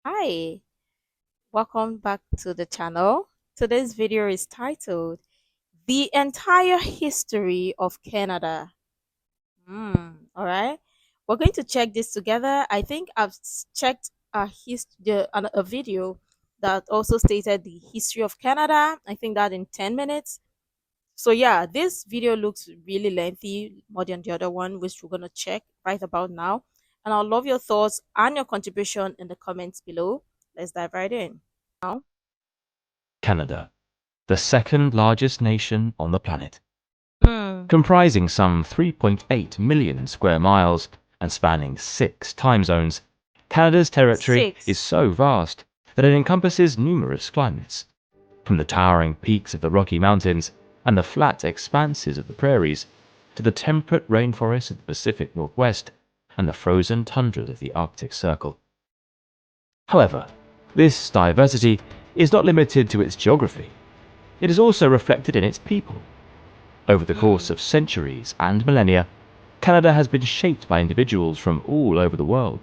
Hi, welcome back to the channel. Today's video is titled The Entire History of Canada. All right. We're going to check this together. I think checked a video that also stated the history of Canada. I think that in 10 minutes. So yeah, this video looks really lengthy, more than the other one, which we're gonna check right about now. And I'll love your thoughts and your contribution in the comments below. Let's dive right in. Now, Canada, the second largest nation on the planet. hmm, Comprising some 3.8 million square miles and spanning 6 time zones, Canada's territory is six. so vast that it encompasses numerous climates. From the towering peaks of the Rocky Mountains and the flat expanses of the prairies, to the temperate rainforests of the Pacific Northwest and the frozen tundras of the Arctic Circle. However, this diversity is not limited to its geography. It is also reflected in its people. Over the course Hmm. of centuries and millennia, Canada has been shaped by individuals from all over the world,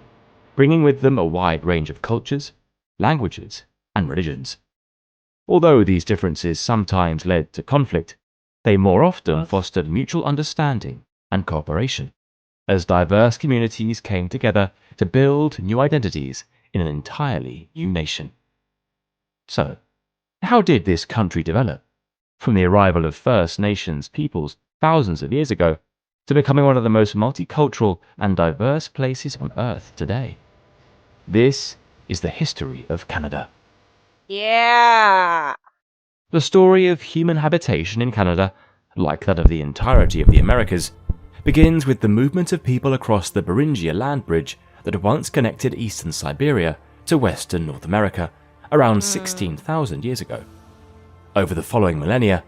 bringing with them a wide range of cultures, languages, and religions. Although these differences sometimes led to conflict, they more often What? fostered mutual understanding and cooperation, as diverse communities came together to build new identities in an entirely new nation. So, how did this country develop? From the arrival of First Nations peoples thousands of years ago to becoming one of the most multicultural and diverse places on Earth today. This is the history of Canada. Yeah. The story of human habitation in Canada, like that of the entirety of the Americas, begins with the movement of people across the Beringia land bridge that once connected eastern Siberia to western North America around Hmm. 16,000 years ago. Over the following millennia,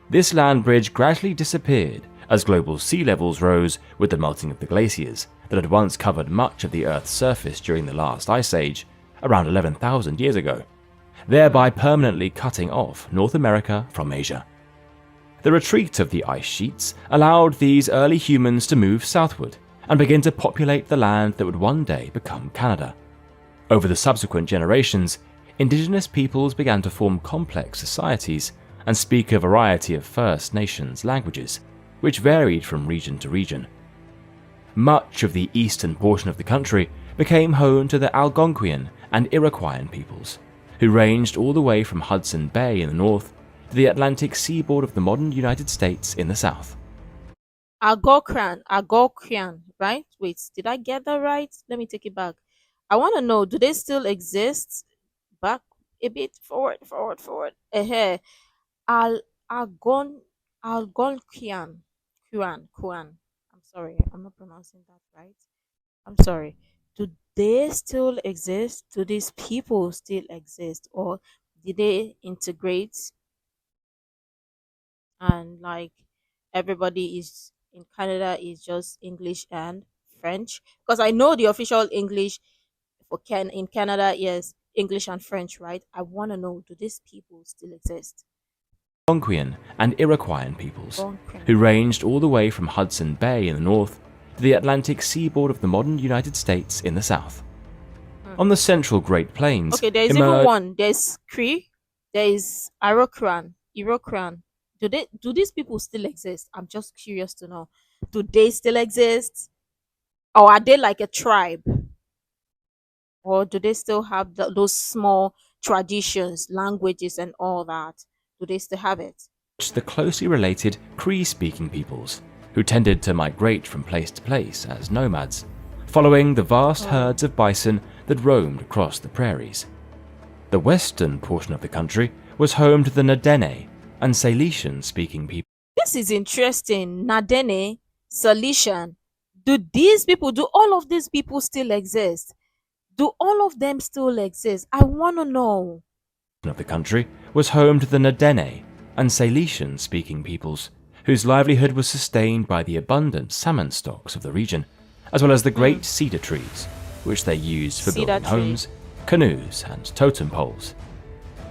this land bridge gradually disappeared as global sea levels rose with the melting of the glaciers that had once covered much of the Earth's surface during the last ice age, around 11,000 years ago, thereby permanently cutting off North America from Asia. The retreat of the ice sheets allowed these early humans to move southward and begin to populate the land that would one day become Canada. Over the subsequent generations, Indigenous peoples began to form complex societies and speak a variety of First Nations languages, which varied from region to region. Much of the eastern portion of the country became home to the Algonquian and Iroquoian peoples, who ranged all the way from Hudson Bay in the north to the Atlantic seaboard of the modern United States in the south. Algonquian, right? Wait, did I get that right? Let me take it back. I want to know, do they still exist? Back a bit, forward. Al Algon Algonquian. Kuan. I'm sorry, I'm not pronouncing that right. I'm sorry. Do they still exist? Do these people still exist? Or did they integrate and like everybody is in Canada is just English and French? Because I know the official English for in Canada is English and French, right? I want to know, do these people still exist? Algonquian and Iroquoian peoples, Algonquian. who ranged all the way from Hudson Bay in the north to the Atlantic seaboard of the modern United States in the south. Hmm. On the central Great Plains Okay, there is even emerged one. There's Cree. There is Iroquoian. Do these people still exist? I'm just curious to know. Do they still exist, or are they like a tribe, or do they still have those small traditions, languages, and all that? Do they still have it? the closely related Cree-speaking peoples, who tended to migrate from place to place as nomads, following the vast Oh, herds of bison that roamed across the prairies. The western portion of the country was home to the Nadene and Salishan-speaking people. this is interesting. Nadene, Salishan. Do all of these people still exist? Do all of them still exist? I want to know. Of the country was home to the Nadene and Salishan-speaking peoples, whose livelihood was sustained by the abundant salmon stocks of the region, as well as the Hmm. great cedar trees, which they used for Cedar building tree. homes, canoes, and totem poles.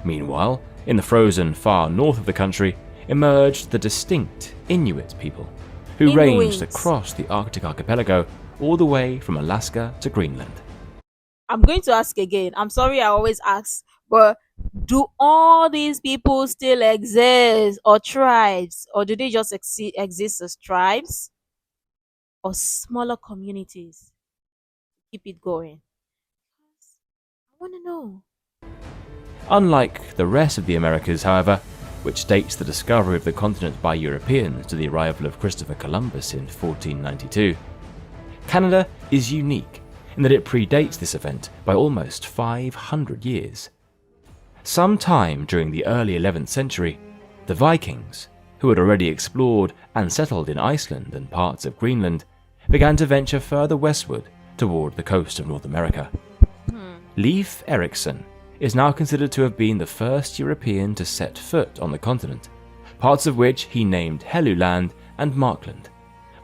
Meanwhile, in the frozen far north of the country emerged the distinct Inuit people, who ranged Inuit. across the Arctic archipelago all the way from Alaska to Greenland. I'm going to ask again. I'm sorry I always ask, but do all these people still exist or tribes, or do they just exist as tribes or smaller communities? Keep it going. I want to know. Unlike the rest of the Americas, however, which dates the discovery of the continent by Europeans to the arrival of Christopher Columbus in 1492, Canada is unique in that it predates this event by almost 500 years. Sometime during the early 11th century, the Vikings, who had already explored and settled in Iceland and parts of Greenland, began to venture further westward toward the coast of North America. Leif Erikson is now considered to have been the first European to set foot on the continent, parts of which he named Helluland and Markland,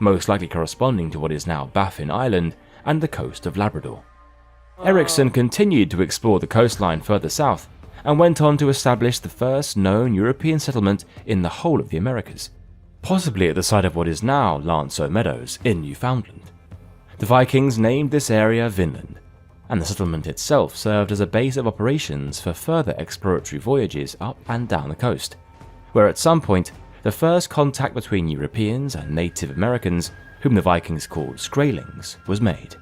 most likely corresponding to what is now Baffin Island and the coast of Labrador. Erikson continued to explore the coastline further south and went on to establish the first known European settlement in the whole of the Americas, possibly at the site of what is now Lanceau Meadows in Newfoundland. The Vikings named this area Vinland, and the settlement itself served as a base of operations for further exploratory voyages up and down the coast, where at some point the first contact between Europeans and Native Americans, whom the Vikings called Skraelings, was made.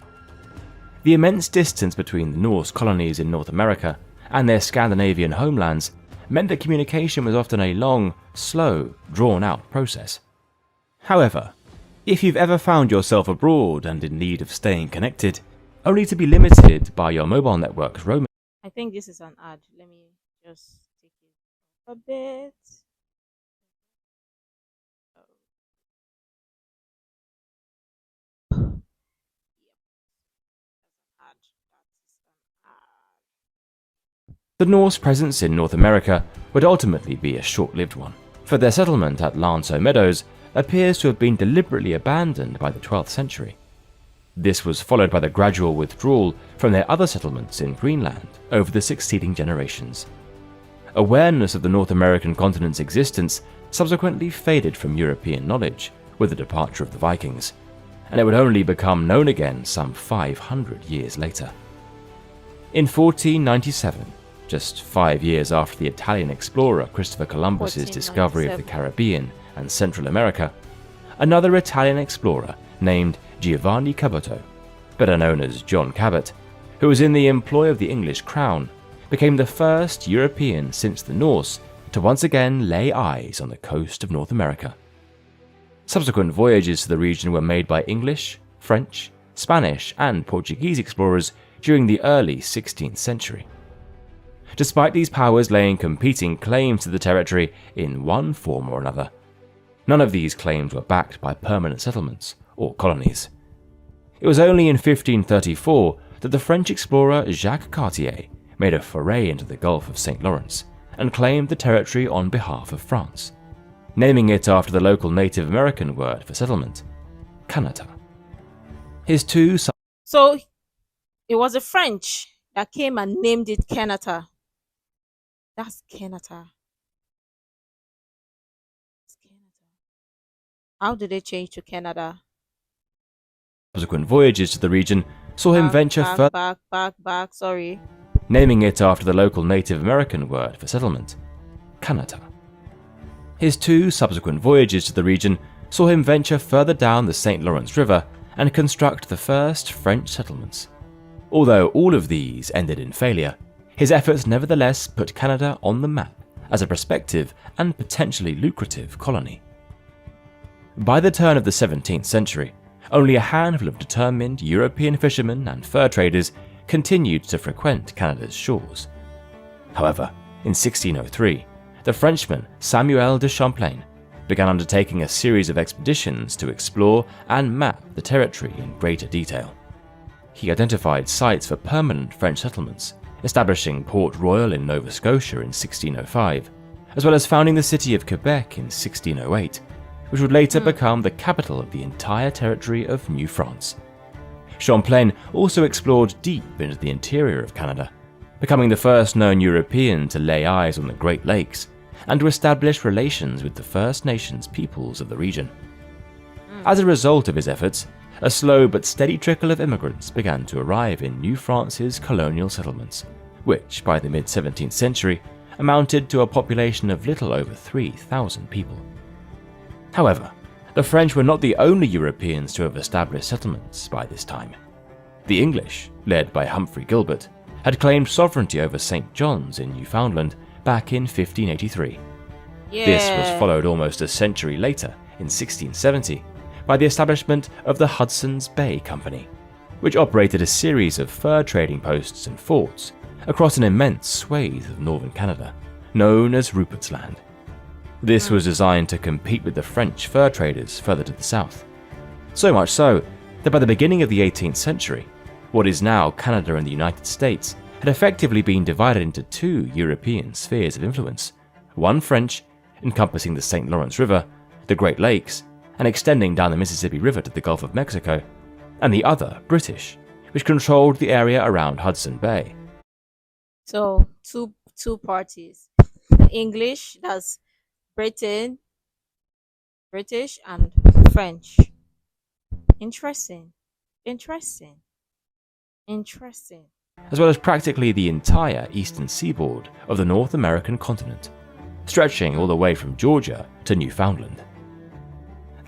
The immense distance between the Norse colonies in North America and their Scandinavian homelands meant that communication was often a long, slow, drawn-out process. However, if you've ever found yourself abroad and in need of staying connected, only to be limited by your mobile network's roaming. I think this is an ad. Let me just take it a bit. Ad. That is an ad. The Norse presence in North America would ultimately be a short-lived one, for their settlement at Lanceau Meadows appears to have been deliberately abandoned by the 12th century. This was followed by the gradual withdrawal from their other settlements in Greenland over the succeeding generations. Awareness of the North American continent's existence subsequently faded from European knowledge with the departure of the Vikings, and it would only become known again some 500 years later. In 1497, just 5 years after the Italian explorer Christopher Columbus's discovery of the Caribbean and Central America, another Italian explorer named Giovanni Caboto, better known as John Cabot, who was in the employ of the English crown, became the first European since the Norse to once again lay eyes on the coast of North America. Subsequent voyages to the region were made by English, French, Spanish, and Portuguese explorers during the early 16th century. Despite these powers laying competing claims to the territory in one form or another, none of these claims were backed by permanent settlements or colonies. It was only in 1534 that the French explorer Jacques Cartier made a foray into the Gulf of St. Lawrence and claimed the territory on behalf of France, naming it after the local Native American word for settlement, Canada. So it was the French that came and named it Canada. That's Canada. How did they change to Canada? Subsequent voyages to the region saw him venture further, sorry. naming it after the local Native American word for settlement, Canada. His 2 subsequent voyages to the region saw him venture further down the St. Lawrence River and construct the first French settlements. Although all of these ended in failure, his efforts nevertheless put Canada on the map as a prospective and potentially lucrative colony. By the turn of the 17th century, only a handful of determined European fishermen and fur traders continued to frequent Canada's shores. However, in 1603, the Frenchman Samuel de Champlain began undertaking a series of expeditions to explore and map the territory in greater detail. He identified sites for permanent French settlements, establishing Port Royal in Nova Scotia in 1605, as well as founding the city of Quebec in 1608, which would later become the capital of the entire territory of New France. Champlain also explored deep into the interior of Canada, becoming the first known European to lay eyes on the Great Lakes and to establish relations with the First Nations peoples of the region. As a result of his efforts, a slow but steady trickle of immigrants began to arrive in New France's colonial settlements, which by the mid-17th century amounted to a population of little over 3,000 people. However, the French were not the only Europeans to have established settlements by this time. The English, led by Humphrey Gilbert, had claimed sovereignty over St. John's in Newfoundland back in 1583. This was followed almost a century later, in 1670, by the establishment of the Hudson's Bay Company, which operated a series of fur trading posts and forts across an immense swathe of northern Canada, known as Rupert's Land. This was designed to compete with the French fur traders further to the south. So much so that by the beginning of the 18th century, what is now Canada and the United States had effectively been divided into two European spheres of influence, one French, encompassing the St. Lawrence River, the Great Lakes, and extending down the Mississippi River to the Gulf of Mexico, and the other British, which controlled the area around Hudson Bay. So two parties. The English, that's Britain, British, and French. Interesting. Interesting. Interesting. As well as practically the entire eastern seaboard of the North American continent, stretching all the way from Georgia to Newfoundland.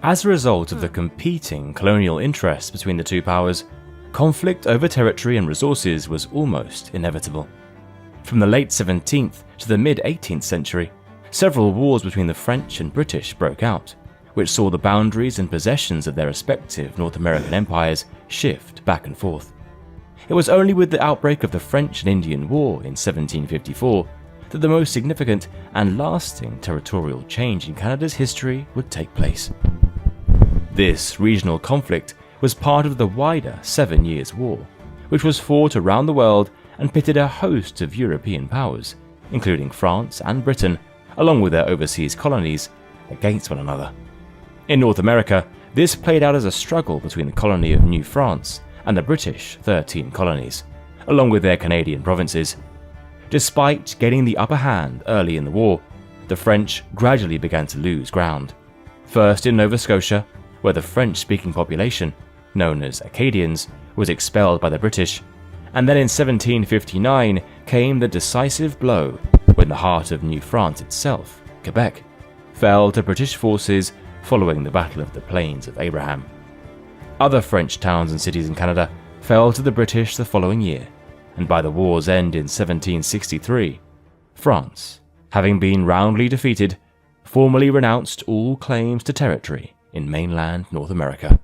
As a result of the competing colonial interests between the two powers, conflict over territory and resources was almost inevitable. From the late 17th to the mid-18th century, several wars between the French and British broke out, which saw the boundaries and possessions of their respective North American empires shift back and forth. It was only with the outbreak of the French and Indian War in 1754 that the most significant and lasting territorial change in Canada's history would take place. This regional conflict was part of the wider 7 Years' War, which was fought around the world and pitted a host of European powers, including France and Britain, along with their overseas colonies, against one another. In North America, this played out as a struggle between the colony of New France and the British 13 colonies, along with their Canadian provinces. Despite gaining the upper hand early in the war, the French gradually began to lose ground. First in Nova Scotia, where the French-speaking population, known as Acadians, was expelled by the British, and then in 1759 came the decisive blow when the heart of New France itself, Quebec, fell to British forces following the Battle of the Plains of Abraham. Other French towns and cities in Canada fell to the British the following year, and by the war's end in 1763, France, having been roundly defeated, formally renounced all claims to territory in mainland North America.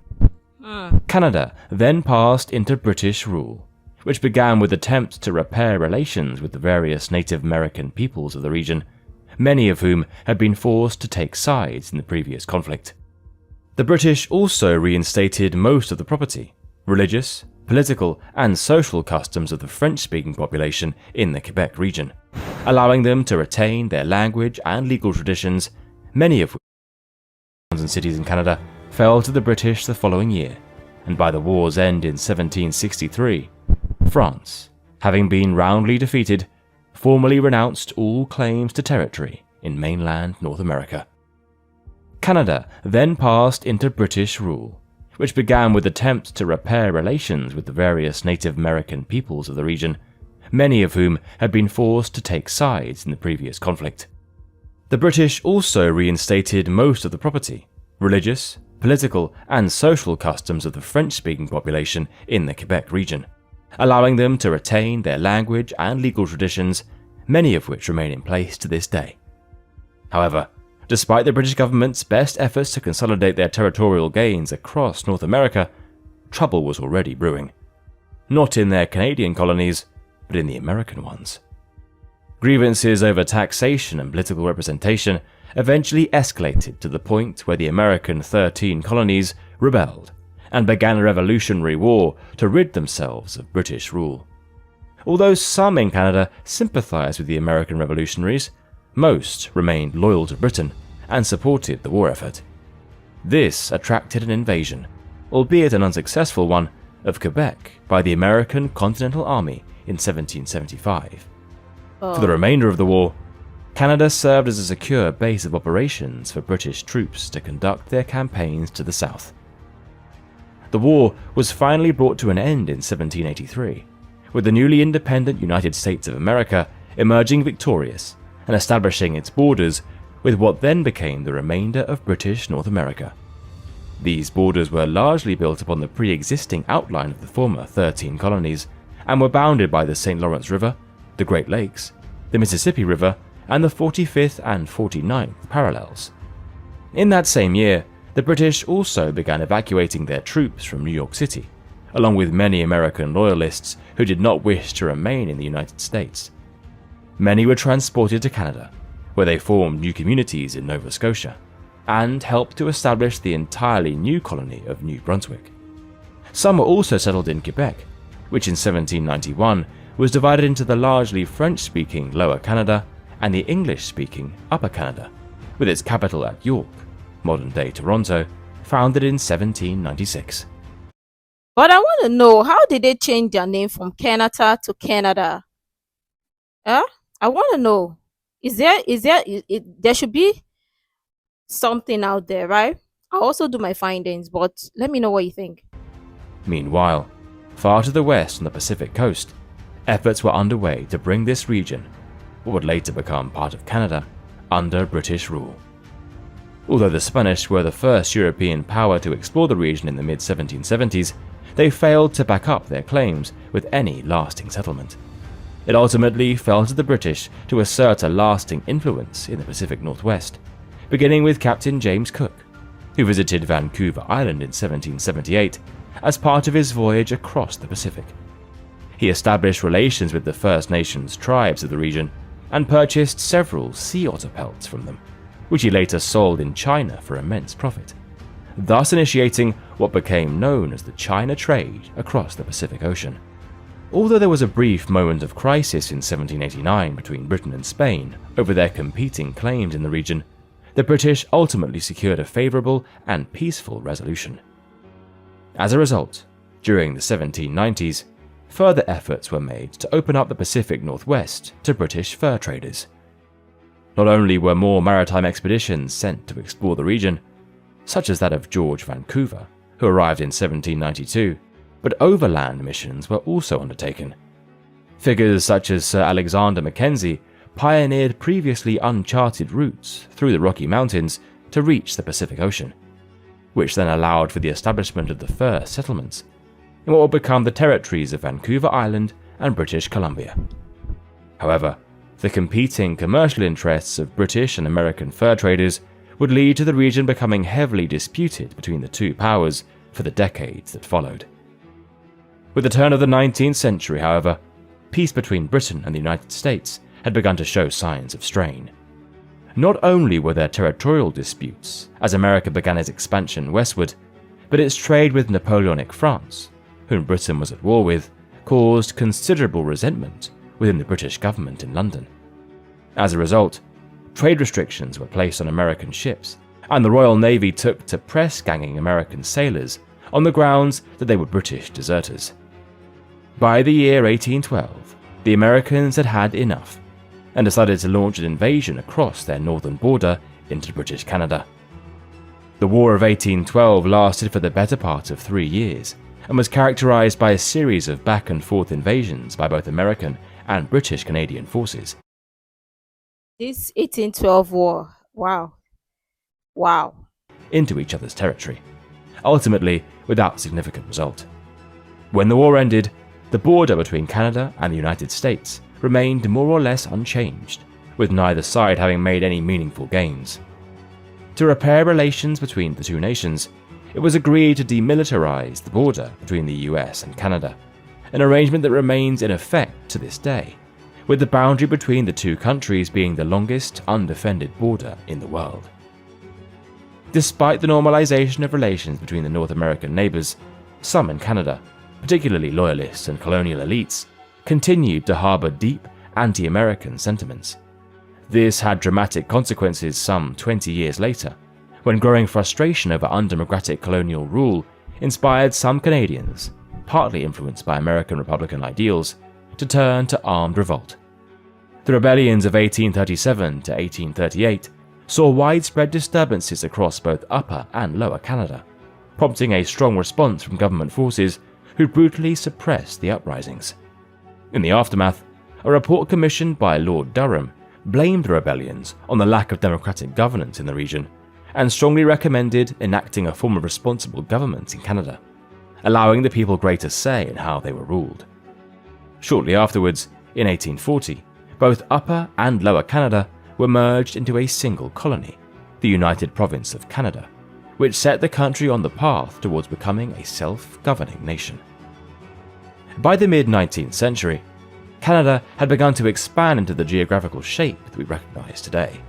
Canada then passed into British rule, which began with attempts to repair relations with the various Native American peoples of the region, many of whom had been forced to take sides in the previous conflict. The British also reinstated most of the property, religious, political, and social customs of the French-speaking population in the Quebec region, allowing them to retain their language and legal traditions, many of which towns and cities in Canada fell to the British the following year, and by the war's end in 1763, France, having been roundly defeated, formally renounced all claims to territory in mainland North America. Canada then passed into British rule, which began with attempts to repair relations with the various Native American peoples of the region, many of whom had been forced to take sides in the previous conflict. The British also reinstated most of the property, religious, political, and social customs of the French-speaking population in the Quebec region, allowing them to retain their language and legal traditions, many of which remain in place to this day. However, despite the British government's best efforts to consolidate their territorial gains across North America, trouble was already brewing. Not in their Canadian colonies, but in the American ones. Grievances over taxation and political representation eventually escalated to the point where the American 13 colonies rebelled and began a revolutionary war to rid themselves of British rule. Although some in Canada sympathized with the American revolutionaries, most remained loyal to Britain and supported the war effort. This attracted an invasion, albeit an unsuccessful one, of Quebec by the American Continental Army in 1775. For the remainder of the war, Canada served as a secure base of operations for British troops to conduct their campaigns to the south. The war was finally brought to an end in 1783, with the newly independent United States of America emerging victorious and establishing its borders with what then became the remainder of British North America. These borders were largely built upon the pre-existing outline of the former 13 colonies and were bounded by the St. Lawrence River, the Great Lakes, the Mississippi River, and the 45th and 49th parallels. In that same year, the British also began evacuating their troops from New York City, along with many American loyalists who did not wish to remain in the United States. Many were transported to Canada, where they formed new communities in Nova Scotia, and helped to establish the entirely new colony of New Brunswick. Some were also settled in Quebec, which in 1791 was divided into the largely French-speaking Lower Canada and the English-speaking Upper Canada, with its capital at York, modern-day Toronto, founded in 1796. But I want to know, how did they change their name from Canada to Canada? Huh? I want to know. There should be something out there, right? I'll also do my findings, but let me know what you think. Meanwhile, far to the west on the Pacific coast, efforts were underway to bring this region, what would later become part of Canada, under British rule. Although the Spanish were the first European power to explore the region in the mid-1770s, they failed to back up their claims with any lasting settlement. It ultimately fell to the British to assert a lasting influence in the Pacific Northwest, beginning with Captain James Cook, who visited Vancouver Island in 1778 as part of his voyage across the Pacific. He established relations with the First Nations tribes of the region and purchased several sea otter pelts from them, which he later sold in China for immense profit, thus initiating what became known as the China trade across the Pacific Ocean. Although there was a brief moment of crisis in 1789 between Britain and Spain over their competing claims in the region, the British ultimately secured a favourable and peaceful resolution. As a result, during the 1790s, further efforts were made to open up the Pacific Northwest to British fur traders. Not only were more maritime expeditions sent to explore the region, such as that of George Vancouver, who arrived in 1792, but overland missions were also undertaken. Figures such as Sir Alexander Mackenzie pioneered previously uncharted routes through the Rocky Mountains to reach the Pacific Ocean, which then allowed for the establishment of the first settlements in what would become the territories of Vancouver Island and British Columbia. However, the competing commercial interests of British and American fur traders would lead to the region becoming heavily disputed between the two powers for the decades that followed. With the turn of the 19th century, however, peace between Britain and the United States had begun to show signs of strain. Not only were there territorial disputes as America began its expansion westward, but its trade with Napoleonic France, whom Britain was at war with, caused considerable resentment within the British government in London. As a result, trade restrictions were placed on American ships, and the Royal Navy took to press-ganging American sailors on the grounds that they were British deserters. By the year 1812, the Americans had had enough and decided to launch an invasion across their northern border into British Canada. The War of 1812 lasted for the better part of 3 years and was characterized by a series of back-and-forth invasions by both American and British Canadian forces. This 1812 war, wow. Into each other's territory, ultimately without significant result. When the war ended, the border between Canada and the United States remained more or less unchanged, with neither side having made any meaningful gains. To repair relations between the two nations, it was agreed to demilitarize the border between the US and Canada, an arrangement that remains in effect to this day, with the boundary between the two countries being the longest undefended border in the world. Despite the normalization of relations between the North American neighbors, some in Canada, particularly loyalists and colonial elites, continued to harbor deep anti-American sentiments. This had dramatic consequences some 20 years later, when growing frustration over undemocratic colonial rule inspired some Canadians, partly influenced by American Republican ideals, to turn to armed revolt. The rebellions of 1837 to 1838 saw widespread disturbances across both Upper and Lower Canada, prompting a strong response from government forces who brutally suppressed the uprisings. In the aftermath, a report commissioned by Lord Durham blamed the rebellions on the lack of democratic governance in the region and strongly recommended enacting a form of responsible government in Canada, allowing the people greater say in how they were ruled. Shortly afterwards, in 1840, both Upper and Lower Canada were merged into a single colony, the United Province of Canada, which set the country on the path towards becoming a self-governing nation. By the mid-19th century, Canada had begun to expand into the geographical shape that we recognize today.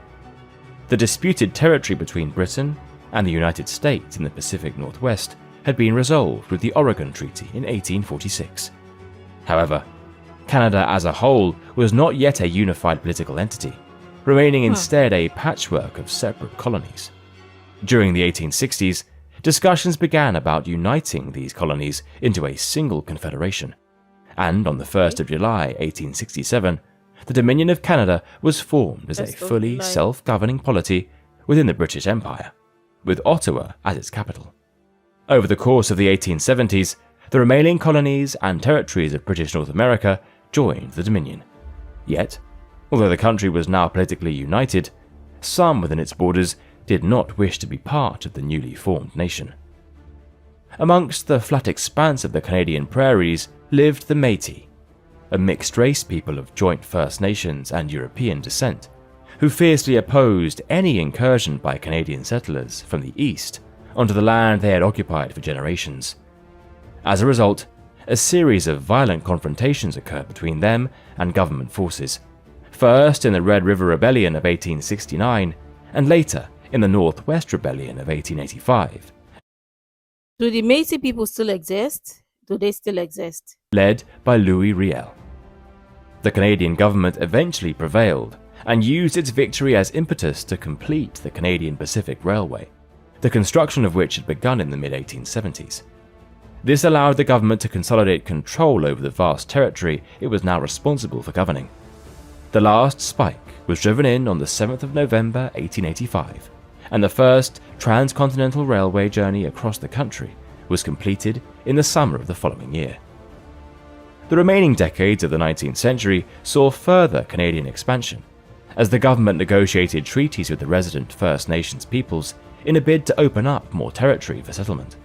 The disputed territory between Britain and the United States in the Pacific Northwest had been resolved with the Oregon Treaty in 1846. However, Canada as a whole was not yet a unified political entity, remaining instead a patchwork of separate colonies. During the 1860s, discussions began about uniting these colonies into a single confederation, and on the 1st of July 1867, the Dominion of Canada was formed as a fully self-governing polity within the British Empire, with Ottawa as its capital. Over the course of the 1870s, the remaining colonies and territories of British North America joined the Dominion. Yet, although the country was now politically united, some within its borders did not wish to be part of the newly formed nation. Amongst the flat expanse of the Canadian prairies lived the Métis, a mixed-race people of joint First Nations and European descent, who fiercely opposed any incursion by Canadian settlers from the east onto the land they had occupied for generations. As a result, a series of violent confrontations occurred between them and government forces, first in the Red River Rebellion of 1869, and later in the Northwest Rebellion of 1885. Do the Métis people still exist? Do they still exist? Led by Louis Riel. The Canadian government eventually prevailed and used its victory as impetus to complete the Canadian Pacific Railway, the construction of which had begun in the mid-1870s. This allowed the government to consolidate control over the vast territory it was now responsible for governing. The last spike was driven in on the 7th of November 1885, and the first transcontinental railway journey across the country was completed in the summer of the following year. The remaining decades of the 19th century saw further Canadian expansion, as the government negotiated treaties with the resident First Nations peoples in a bid to open up more territory for settlement.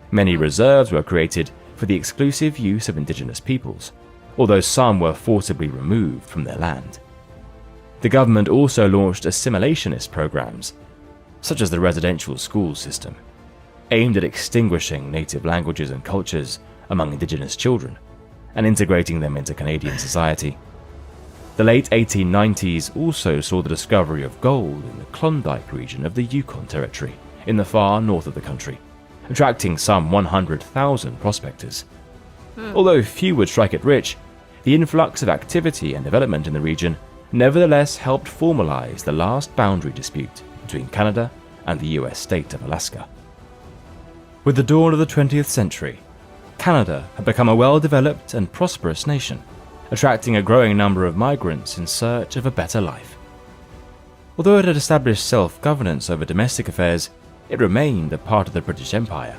Many reserves were created for the exclusive use of Indigenous peoples, although some were forcibly removed from their land. The government also launched assimilationist programs, such as the residential school system, aimed at extinguishing native languages and cultures among Indigenous children and integrating them into Canadian society. The late 1890s also saw the discovery of gold in the Klondike region of the Yukon Territory in the far north of the country, attracting some 100,000 prospectors. Although few would strike it rich, the influx of activity and development in the region nevertheless helped formalize the last boundary dispute between Canada and the US state of Alaska. With the dawn of the 20th century, Canada had become a well-developed and prosperous nation, attracting a growing number of migrants in search of a better life. Although it had established self-governance over domestic affairs, it remained a part of the British Empire,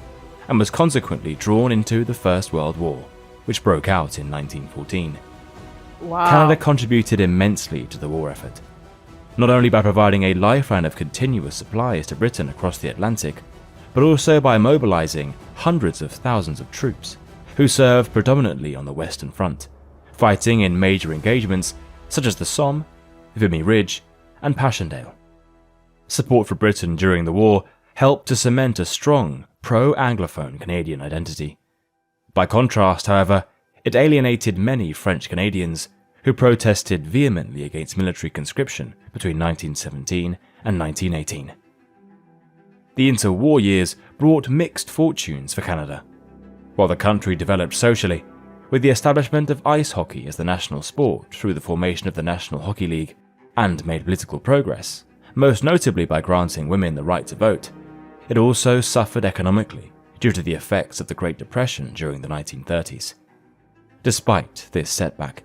and was consequently drawn into the First World War, which broke out in 1914. Wow. Canada contributed immensely to the war effort, not only by providing a lifeline of continuous supplies to Britain across the Atlantic, but also by mobilizing hundreds of thousands of troops, who served predominantly on the Western Front, fighting in major engagements such as the Somme, Vimy Ridge, and Passchendaele. Support for Britain during the war helped to cement a strong, pro-Anglophone Canadian identity. By contrast, however, it alienated many French Canadians who protested vehemently against military conscription between 1917 and 1918. The interwar years brought mixed fortunes for Canada. While the country developed socially, with the establishment of ice hockey as the national sport through the formation of the National Hockey League, and made political progress, most notably by granting women the right to vote, it also suffered economically due to the effects of the Great Depression during the 1930s. Despite this setback,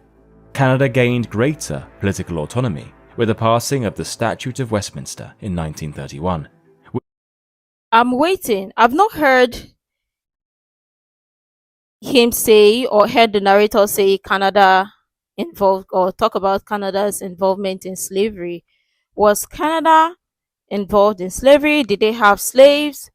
Canada gained greater political autonomy with the passing of the Statute of Westminster in 1931, I'm waiting. I've not heard him say or heard the narrator say Canada involved or talk about Canada's involvement in slavery. Was Canada involved in slavery? Did they have slaves?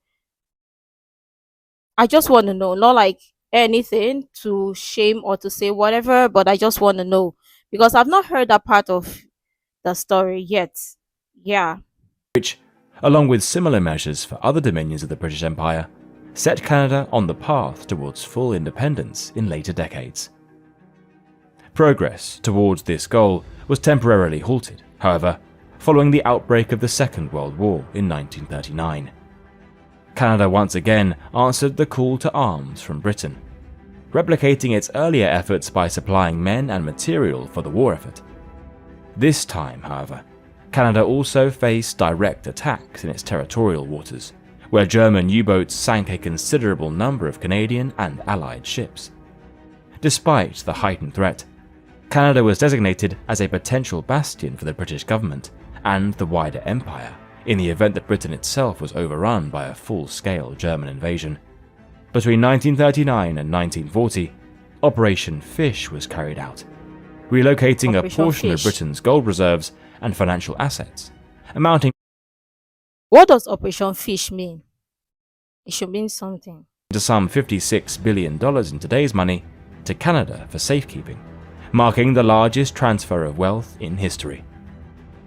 I just want to know, not like anything to shame or to say whatever, but I just want to know because I've not heard that part of the story yet. Yeah. which, along with similar measures for other dominions of the British Empire, set Canada on the path towards full independence in later decades. Progress towards this goal was temporarily halted, however, following the outbreak of the Second World War in 1939. Canada once again answered the call to arms from Britain, replicating its earlier efforts by supplying men and material for the war effort. This time, however, Canada also faced direct attacks in its territorial waters, where German U-boats sank a considerable number of Canadian and Allied ships. Despite the heightened threat, Canada was designated as a potential bastion for the British government and the wider empire in the event that Britain itself was overrun by a full-scale German invasion. Between 1939 and 1940, Operation Fish was carried out, relocating a portion of Britain's gold reserves and financial assets, amounting What does Operation Fish mean? It should mean something. to some $56 billion in today's money to Canada for safekeeping, marking the largest transfer of wealth in history.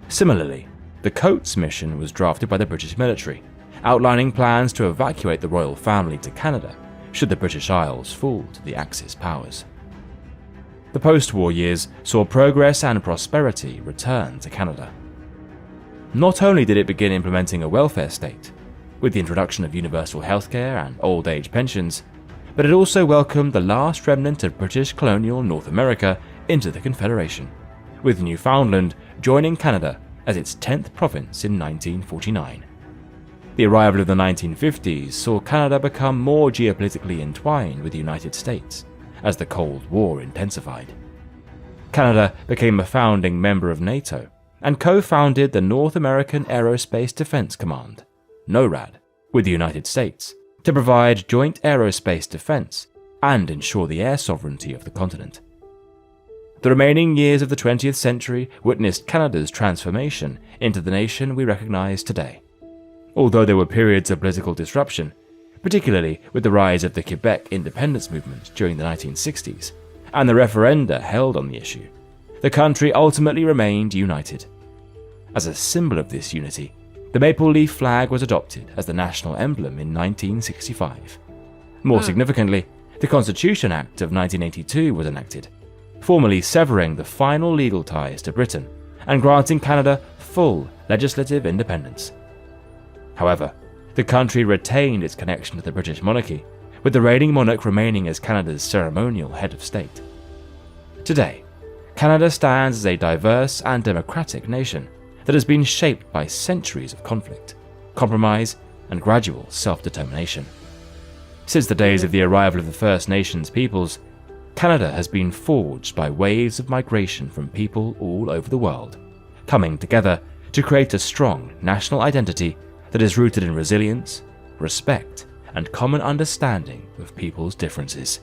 Similarly, the Coates mission was drafted by the British military, outlining plans to evacuate the royal family to Canada should the British Isles fall to the Axis powers. The post-war years saw progress and prosperity return to Canada. Not only did it begin implementing a welfare state, with the introduction of universal healthcare and old age pensions, but it also welcomed the last remnant of British colonial North America into the Confederation, with Newfoundland joining Canada as its 10th province in 1949. The arrival of the 1950s saw Canada become more geopolitically entwined with the United States as the Cold War intensified. Canada became a founding member of NATO and co-founded the North American Aerospace Defense Command, NORAD, with the United States to provide joint aerospace defense and ensure the air sovereignty of the continent. The remaining years of the 20th century witnessed Canada's transformation into the nation we recognize today. Although there were periods of political disruption, particularly with the rise of the Quebec independence movement during the 1960s and the referenda held on the issue, the country ultimately remained united. As a symbol of this unity, the maple leaf flag was adopted as the national emblem in 1965. More significantly, the Constitution Act of 1982 was enacted, formally severing the final legal ties to Britain and granting Canada full legislative independence. However, the country retained its connection to the British monarchy, with the reigning monarch remaining as Canada's ceremonial head of state. Today, Canada stands as a diverse and democratic nation that has been shaped by centuries of conflict, compromise, and gradual self-determination. Since the days of the arrival of the First Nations peoples, Canada has been forged by waves of migration from people all over the world, coming together to create a strong national identity that is rooted in resilience, respect, and common understanding of people's differences.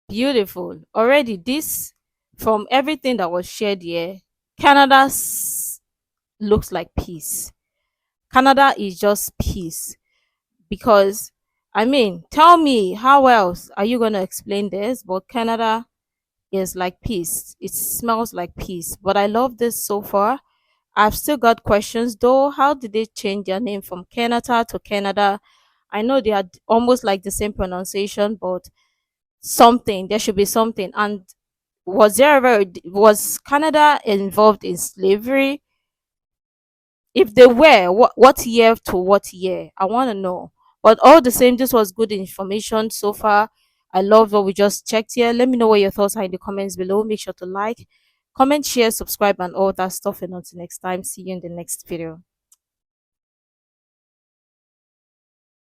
Beautiful. Already, this, from everything that was shared here, Canada looks like peace. Canada is just peace. Because, I mean, tell me, how else are you going to explain this? But Canada is like peace. It smells like peace. But I love this so far. I've still got questions though. How did they change their name from Canada to Canada? I know they are almost like the same pronunciation, but something, there should be something. And was Canada involved in slavery? If they were, what year to what year? I want to know. But all the same, this was good information so far. I love what we just checked here. Let me know what your thoughts are in the comments below. Make sure to like, comment, share, subscribe, and all that stuff. And until next time, see you in the next video.